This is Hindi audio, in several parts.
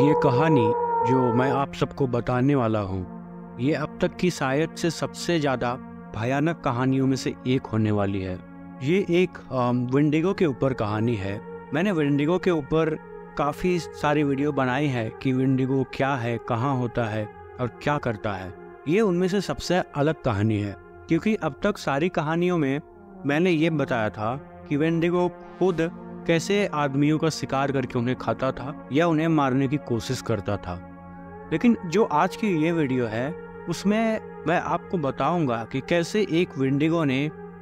ये कहानी जो मैं आप सबको बताने वाला हूँ, ये अब तक की शायद से सबसे ज़्यादा भयानक कहानियों में से एक होने वाली है। ये एक विंडिगो के ऊपर कहानी है। मैंने विंडिगो के ऊपर काफ़ी सारी वीडियो बनाई है कि विंडिगो क्या है, कहाँ होता है और क्या करता है। ये उनमें से सबसे अलग कहानी है, क्योंकि अब तक सारी कहानियों में मैंने ये बताया था कि विंडिगो खुद कैसे आदमियों का शिकार करके उन्हें खाता था या उन्हें मारने की कोशिश करता था। लेकिन जो आज की ये वीडियो है उसमें मैं आपको बताऊंगा कि कैसे एक विंडिगो ने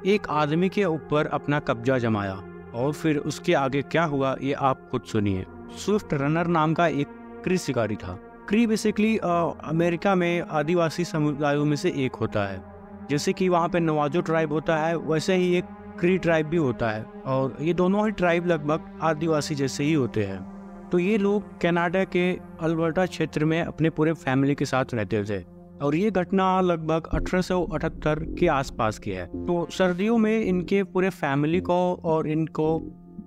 एक आदमी के ऊपर अपना कब्जा जमाया और फिर उसके आगे क्या हुआ ये आप खुद सुनिए। स्विफ्ट रनर नाम का एक क्री शिकारी था। क्री बेसिकली अमेरिका में आदिवासी समुदायों में से एक होता है। जैसे कि वहाँ पे नवाजो ट्राइब होता है, वैसे ही एक क्री ट्राइब भी होता है और ये दोनों ही ट्राइब लगभग आदिवासी जैसे ही होते हैं। तो ये लोग कनाडा के अल्बर्टा क्षेत्र में अपने पूरे फैमिली के साथ रहते थे और ये घटना लगभग 1878 के आसपास की है। तो सर्दियों में इनके पूरे फैमिली को और इनको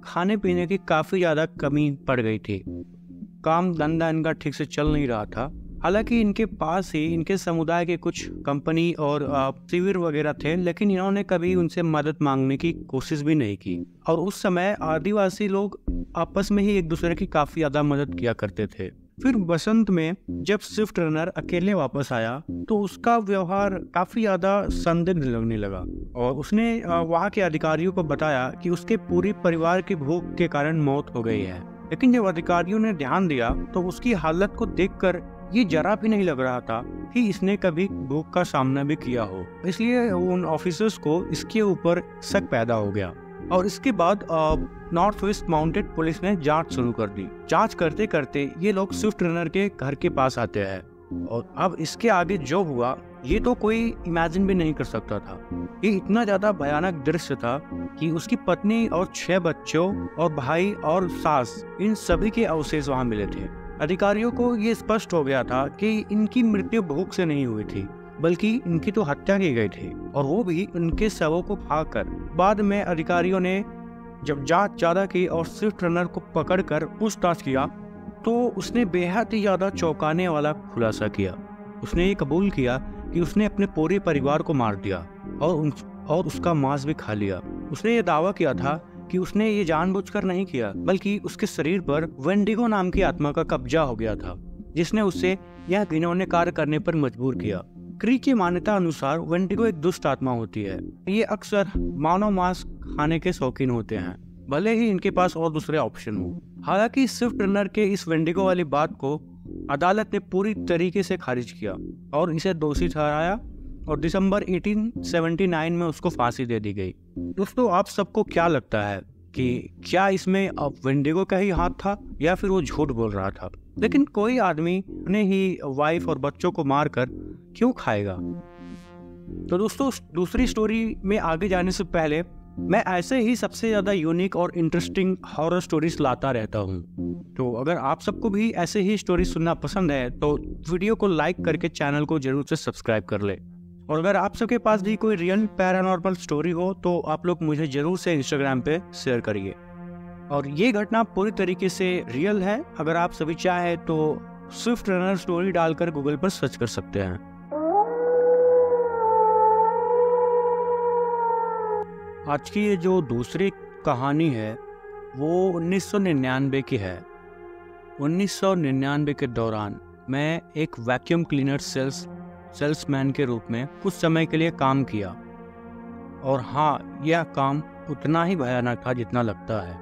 खाने पीने की काफ़ी ज़्यादा कमी पड़ गई थी। काम धंधा इनका ठीक से चल नहीं रहा था। हालांकि इनके पास ही इनके समुदाय के कुछ कंपनी और शिविर वगैरह थे, लेकिन इन्होंने कभी उनसे मदद मांगने की कोशिश भी नहीं की। और उस समय आदिवासी लोग आपस में ही एक दूसरे की काफ़ी ज़्यादा मदद किया करते थे। फिर बसंत में जब स्विफ्ट रनर अकेले वापस आया तो उसका व्यवहार काफ़ी ज़्यादा संदिग्ध लगने लगा और उसने वहाँ के अधिकारियों को बताया कि उसके पूरे परिवार की भूख के कारण मौत हो गई है। लेकिन जब अधिकारियों ने ध्यान दिया तो उसकी हालत को देखकर ये जरा भी नहीं लग रहा था कि इसने कभी भूख का सामना भी किया हो। इसलिए उन ऑफिसर्स को इसके ऊपर शक पैदा हो गया और इसके बाद नॉर्थ वेस्ट माउंटेड पुलिस ने जांच शुरू कर दी। जांच करते करते ये लोग स्विफ्ट रनर के घर के पास आते हैं और अब इसके आगे जो हुआ ये तो कोई इमेजिन भी नहीं कर सकता था। ये इतना ज्यादा भयानक दृश्य था कि उसकी पत्नी और 6 बच्चों और भाई और सास, इन सभी के अवशेष वहाँ मिले थे। अधिकारियों को ये स्पष्ट हो गया था कि इनकी मृत्यु भूख से नहीं हुई थी, बल्कि इनकी तो हत्या की गई थी और वो भी उनके शवों को खाकर। बाद में अधिकारियों ने जब जांच ज्यादा की और स्विफ्ट रनर को पकड़कर पूछताछ किया तो उसने बेहद ही ज्यादा चौंकाने वाला खुलासा किया। उसने ये कबूल किया कि उसने अपने पूरे परिवार को मार दिया और उसका मांस भी खा लिया। उसने ये दावा किया था कि उसने ये जानबूझकर नहीं किया, बल्कि उसके शरीर पर वेंडिगो नाम की आत्मा का कब्जा हो गया था, जिसने उसे यह घिनौने कार्य करने पर मजबूर किया। क्री की मान्यता अनुसार वेंडिगो एक दुष्ट आत्मा होती है। ये अक्सर मानव मांस खाने के शौकीन होते हैं, भले ही इनके पास और दूसरे ऑप्शन हो। हालांकि स्विफ्ट रनर के इस वेंडिगो वाली बात को अदालत ने पूरी तरीके से खारिज किया और इसे दोषी ठहराया और दिसंबर 1879 में उसको फांसी दे दी गई। दोस्तों, आप सबको क्या लगता है कि क्या इसमें अब वेंडिगो का ही हाथ था या फिर वो झूठ बोल रहा था? लेकिन कोई आदमी अपने ही वाइफ और बच्चों को मारकर क्यों खाएगा? तो दोस्तों, दूसरी स्टोरी में आगे जाने से पहले मैं ऐसे ही सबसे ज्यादा यूनिक और इंटरेस्टिंग हॉरर स्टोरीज लाता रहता हूँ। तो अगर आप सबको भी ऐसे ही स्टोरी सुनना पसंद है तो वीडियो को लाइक करके चैनल को जरूर से सब्सक्राइब कर ले। और अगर आप सबके पास भी कोई रियल पैरानॉर्मल स्टोरी हो तो आप लोग मुझे जरूर से इंस्टाग्राम पे शेयर करिए। और ये घटना पूरी तरीके से रियल है। अगर आप सभी चाहे तो स्विफ्ट रनर स्टोरी डालकर गूगल पर सर्च कर सकते हैं। आज की ये जो दूसरी कहानी है वो 1999 की है। 1999 के दौरान मैं एक वैक्यूम क्लीनर सेल्समैन के रूप में कुछ समय के लिए काम किया। और हाँ, यह काम उतना ही भयानक था जितना लगता है,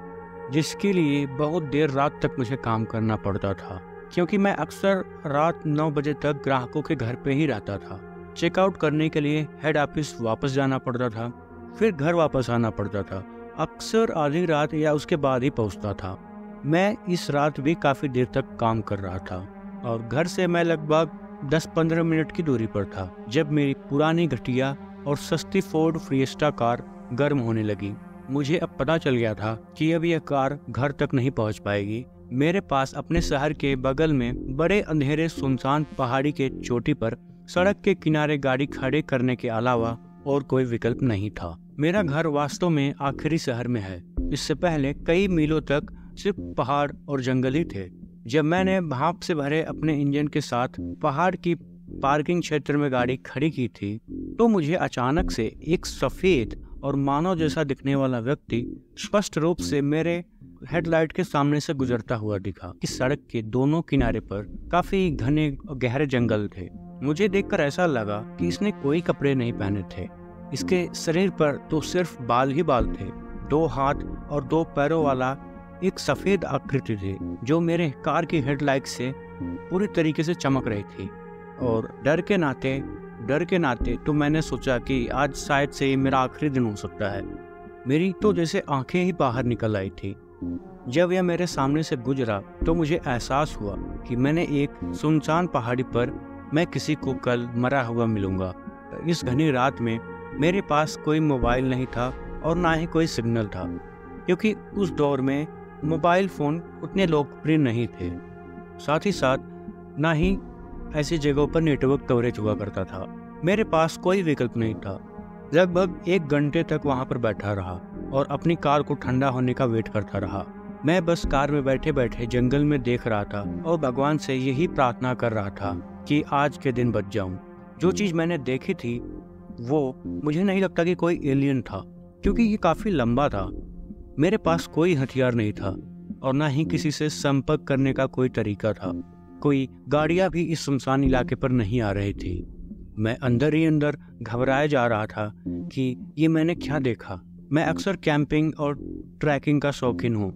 जिसके लिए बहुत देर रात तक मुझे काम करना पड़ता था, क्योंकि मैं अक्सर रात 9 बजे तक ग्राहकों के घर पे ही रहता था। चेकआउट करने के लिए हेड ऑफिस वापस जाना पड़ता था, फिर घर वापस आना पड़ता था। अक्सर आधी रात या उसके बाद ही पहुंचता था। मैं इस रात भी काफ़ी देर तक काम कर रहा था और घर से मैं लगभग 10-15 मिनट की दूरी पर था जब मेरी पुरानी घटिया और सस्ती फोर्ड फिएस्टा कार गर्म होने लगी। मुझे अब पता चल गया था कि अब यह कार घर तक नहीं पहुंच पाएगी। मेरे पास अपने शहर के बगल में बड़े अंधेरे सुनसान पहाड़ी के चोटी पर सड़क के किनारे गाड़ी खड़े करने के अलावा और कोई विकल्प नहीं था। मेरा घर वास्तव में आखिरी शहर में है। इससे पहले कई मीलों तक सिर्फ पहाड़ और जंगल ही थे। जब मैंने भाप से भरे अपने इंजन के साथ पहाड़ की पार्किंग क्षेत्र में गाड़ी खड़ी की थी, तो मुझे अचानक से एक सफेद और मानव जैसा दिखने वाला व्यक्ति स्पष्ट रूप से मेरे हेडलाइट के सामने से गुजरता हुआ दिखा। इस सड़क के दोनों किनारे पर काफी घने और गहरे जंगल थे। मुझे देखकर ऐसा लगा कि इसने कोई कपड़े नहीं पहने थे। इसके शरीर पर तो सिर्फ बाल ही बाल थे। 2 हाथ और 2 पैरों वाला एक सफेद आकृति थी जो मेरे कार की हेडलाइट से पूरी तरीके से चमक रही थी। और डर के नाते तो मैंने सोचा कि आज शायद से मेरा आखिरी दिन हो सकता है। मेरी तो जैसे आंखें ही बाहर निकल आई थी। जब यह मेरे सामने से गुजरा तो मुझे एहसास हुआ कि मैंने एक सुनसान पहाड़ी पर मैं किसी को कल मरा हुआ मिलूंगा। इस घनी रात में मेरे पास कोई मोबाइल नहीं था और ना ही कोई सिग्नल था, क्योंकि उस दौर में मोबाइल फ़ोन उतने लोकप्रिय नहीं थे। साथ ही साथ ना ही ऐसी जगहों पर नेटवर्क कवरेज हुआ करता था। मेरे पास कोई विकल्प नहीं था। लगभग 1 घंटे तक वहां पर बैठा रहा और अपनी कार को ठंडा होने का वेट करता रहा। मैं बस कार में बैठे बैठे जंगल में देख रहा था और भगवान से यही प्रार्थना कर रहा था कि आज के दिन बच जाऊं। जो चीज़ मैंने देखी थी वो मुझे नहीं लगता कि कोई एलियन था, क्योंकि ये काफ़ी लंबा था। मेरे पास कोई हथियार नहीं था और ना ही किसी से संपर्क करने का कोई तरीका था। कोई गाड़ियां भी इस सुनसान इलाके पर नहीं आ रही थी। मैं अंदर ही अंदर घबराया जा रहा था कि ये मैंने क्या देखा। मैं अक्सर कैंपिंग और ट्रैकिंग का शौकीन हूँ,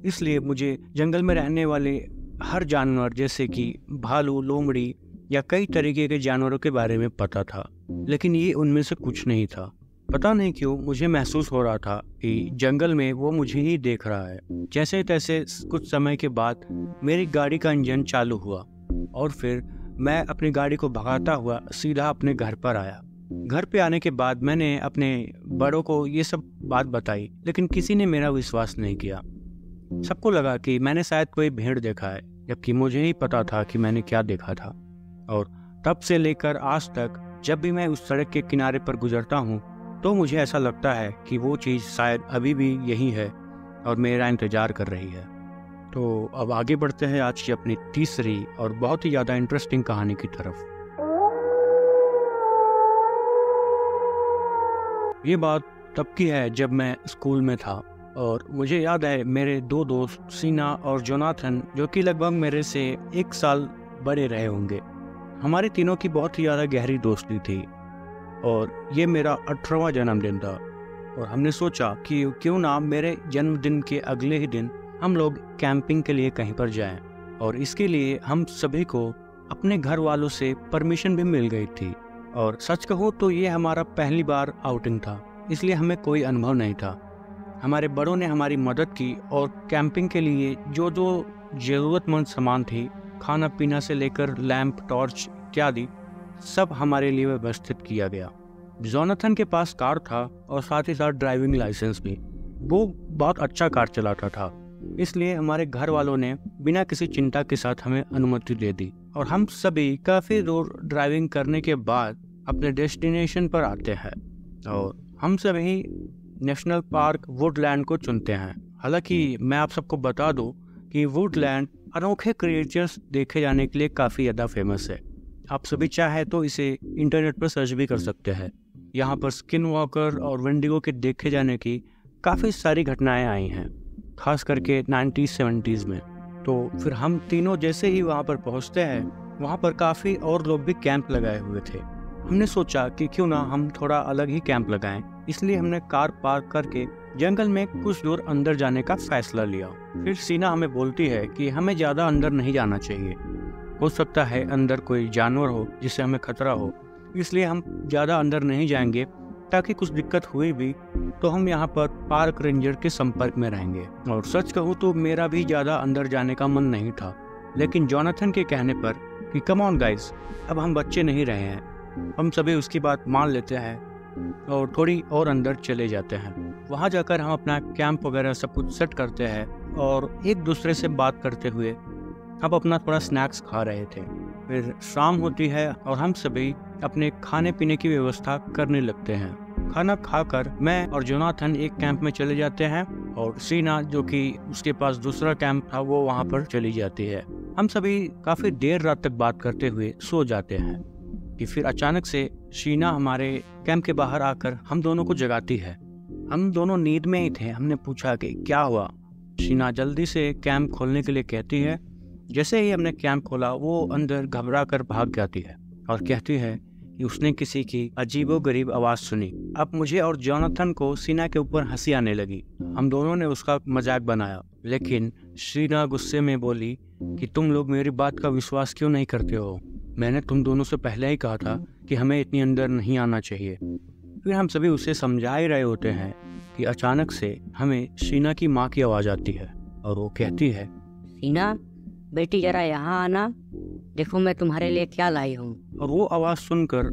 इसलिए मुझे जंगल में रहने वाले हर जानवर जैसे कि भालू, लोमड़ी या कई तरीके के जानवरों के बारे में पता था, लेकिन ये उनमें से कुछ नहीं था। पता नहीं क्यों मुझे महसूस हो रहा था कि जंगल में वो मुझे ही देख रहा है। जैसे तैसे कुछ समय के बाद मेरी गाड़ी का इंजन चालू हुआ और फिर मैं अपनी गाड़ी को भगाता हुआ सीधा अपने घर पर आया। घर पे आने के बाद मैंने अपने बड़ों को ये सब बात बताई, लेकिन किसी ने मेरा विश्वास नहीं किया। सबको लगा कि मैंने शायद कोई भेड़ देखा है, जबकि मुझे ही पता था कि मैंने क्या देखा था। और तब से लेकर आज तक जब भी मैं उस सड़क के किनारे पर गुजरता हूँ तो मुझे ऐसा लगता है कि वो चीज़ शायद अभी भी यही है और मेरा इंतज़ार कर रही है। तो अब आगे बढ़ते हैं आज की अपनी तीसरी और बहुत ही ज़्यादा इंटरेस्टिंग कहानी की तरफ। ये बात तब की है जब मैं स्कूल में था और मुझे याद है मेरे 2 दोस्त सीना और जोनाथन, जो कि लगभग मेरे से 1 साल बड़े रहे होंगे। हमारे तीनों की बहुत ही ज़्यादा गहरी दोस्ती थी और ये मेरा 18वां जन्मदिन था। और हमने सोचा कि क्यों ना मेरे जन्मदिन के अगले ही दिन हम लोग कैंपिंग के लिए कहीं पर जाएं। और इसके लिए हम सभी को अपने घर वालों से परमिशन भी मिल गई थी। और सच कहूँ तो ये हमारा पहली बार आउटिंग था, इसलिए हमें कोई अनुभव नहीं था। हमारे बड़ों ने हमारी मदद की और कैंपिंग के लिए जो ज़रूरतमंद सामान थी, खाना पीना से लेकर लैंप, टॉर्च इत्यादि, सब हमारे लिए व्यवस्थित किया गया। जोनाथन के पास कार था और साथ ही साथ ड्राइविंग लाइसेंस भी। वो बहुत अच्छा कार चलाता था, इसलिए हमारे घर वालों ने बिना किसी चिंता के साथ हमें अनुमति दे दी। और हम सभी काफ़ी दूर ड्राइविंग करने के बाद अपने डेस्टिनेशन पर आते हैं और हम सभी नेशनल पार्क वुडलैंड को चुनते हैं। हालांकि मैं आप सबको बता दूं कि वुडलैंड अनोखे क्रिएचर्स देखे जाने के लिए काफ़ी ज़्यादा फेमस है। आप सभी चाहे तो इसे इंटरनेट पर सर्च भी कर सकते हैं। यहाँ पर स्किन वॉकर और वेंडिगो के देखे जाने की काफ़ी सारी घटनाएं आई हैं, खास करके 90s-70s में। तो फिर हम तीनों जैसे ही वहाँ पर पहुँचते हैं, वहाँ पर काफ़ी और लोग भी कैंप लगाए हुए थे। हमने सोचा कि क्यों ना हम थोड़ा अलग ही कैंप लगाएं, इसलिए हमने कार पार्क करके जंगल में कुछ दूर अंदर जाने का फैसला लिया। फिर सीना हमें बोलती है कि हमें ज़्यादा अंदर नहीं जाना चाहिए, हो सकता है अंदर कोई जानवर हो जिससे हमें खतरा हो, इसलिए हम ज़्यादा अंदर नहीं जाएंगे, ताकि कुछ दिक्कत हुई भी तो हम यहाँ पर पार्क रेंजर के संपर्क में रहेंगे। और सच कहूँ तो मेरा भी ज़्यादा अंदर जाने का मन नहीं था, लेकिन जोनाथन के कहने पर कि कम ऑन गाइस, अब हम बच्चे नहीं रहे हैं, हम सभी उसकी बात मान लेते हैं और थोड़ी और अंदर चले जाते हैं। वहाँ जाकर हम अपना कैंप वगैरह सब कुछ सेट करते हैं और एक दूसरे से बात करते हुए हम अपना थोड़ा स्नैक्स खा रहे थे। फिर शाम होती है और हम सभी अपने खाने पीने की व्यवस्था करने लगते हैं। खाना खाकर मैं और जोनाथन एक कैंप में चले जाते हैं और शीना जो कि उसके पास दूसरा कैंप था वो वहाँ पर चली जाती है। हम सभी काफी देर रात तक बात करते हुए सो जाते हैं कि फिर अचानक से शीना हमारे कैंप के बाहर आकर हम दोनों को जगाती है। हम दोनों नींद में ही थे। हमने पूछा कि क्या हुआ। शीना जल्दी से कैंप खोलने के लिए कहती है। जैसे ही हमने कैंप खोला वो अंदर घबरा कर भाग जाती है और कहती है कि उसने किसी की अजीबोगरीब आवाज सुनी। अब मुझे और जोनाथन को शीना के ऊपर हंसी आने लगी। हम दोनों ने उसका मजाक बनाया, लेकिन शीना गुस्से में बोली कि तुम लोग मेरी बात का विश्वास क्यों नहीं करते हो। मैंने तुम दोनों से पहले ही कहा था कि हमें इतनी अंदर नहीं आना चाहिए। फिर हम सभी उसे समझा ही रहे होते हैं कि अचानक से हमें शीना की माँ की आवाज आती है और वो कहती है, शीना बेटी जरा यहाँ आना, देखो मैं तुम्हारे लिए क्या लाई हूँ। और वो आवाज सुनकर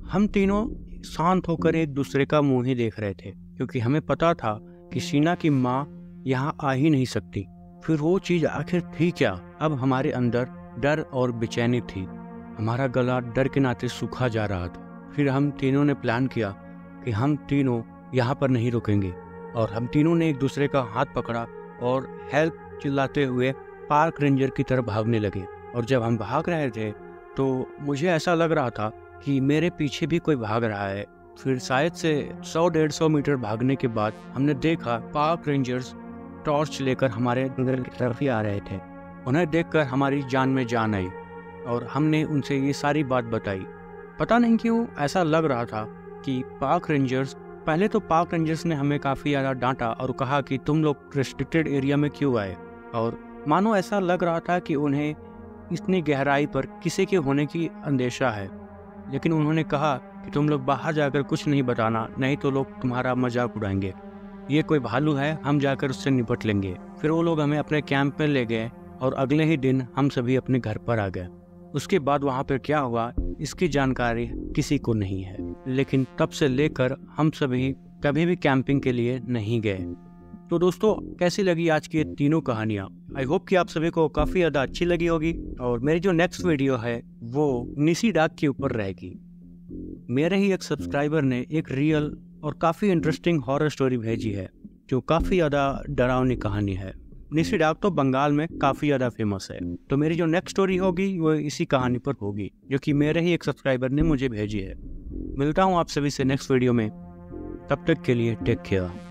हम तीनों शांत होकर एक दूसरे का मुंह ही देख रहे थे, क्योंकि हमें पता था कि शीना की माँ यहाँ आ ही नहीं सकती। फिर वो चीज आखिर थी क्या। अब हमारे अंदर डर और बेचैनी थी। हमारा गला डर के नाते सूखा जा रहा था। फिर हम तीनों ने प्लान किया कि हम तीनों यहाँ पर नहीं रुकेंगे, और हम तीनों ने एक दूसरे का हाथ पकड़ा और हेल्प चिल्लाते हुए पार्क रेंजर की तरफ भागने लगे। और जब हम भाग रहे थे तो मुझे ऐसा लग रहा था कि मेरे पीछे भी कोई भाग रहा है। फिर शायद से 100-150 मीटर भागने के बाद हमने देखा पार्क रेंजर्स टॉर्च लेकर हमारे अंदर की तरफ ही आ रहे थे। उन्हें देखकर हमारी जान में जान आई और हमने उनसे ये सारी बात बताई। पता नहीं क्यों ऐसा लग रहा था कि पार्क रेंजर्स, पहले तो पार्क रेंजर्स ने हमें काफ़ी ज़्यादा डांटा और कहा कि तुम लोग रेस्ट्रिक्टेड एरिया में क्यों आए, और मानो ऐसा लग रहा था कि उन्हें इतनी गहराई पर किसी के होने की अंदेशा है। लेकिन उन्होंने कहा कि तुम लोग बाहर जाकर कुछ नहीं बताना, नहीं तो लोग तुम्हारा मजाक उड़ाएंगे। ये कोई भालू है, हम जाकर उससे निपट लेंगे। फिर वो लोग हमें अपने कैंप में ले गए और अगले ही दिन हम सभी अपने घर पर आ गए। उसके बाद वहाँ पर क्या हुआ इसकी जानकारी किसी को नहीं है, लेकिन तब से लेकर हम सभी कभी भी कैंपिंग के लिए नहीं गए। तो दोस्तों, कैसी लगी आज की ये तीनों कहानियाँ? आई होप कि आप सभी को काफ़ी ज़्यादा अच्छी लगी होगी। और मेरी जो नेक्स्ट वीडियो है वो निशिडाक के ऊपर रहेगी। मेरे ही एक सब्सक्राइबर ने एक रियल और काफ़ी इंटरेस्टिंग हॉरर स्टोरी भेजी है, जो काफ़ी ज़्यादा डरावनी कहानी है। निशिडाक तो बंगाल में काफ़ी ज़्यादा फेमस है। तो मेरी जो नेक्स्ट स्टोरी होगी वो इसी कहानी पर होगी, जो कि मेरे ही एक सब्सक्राइबर ने मुझे भेजी है। मिलता हूँ आप सभी से नेक्स्ट वीडियो में। तब तक के लिए टेक केयर।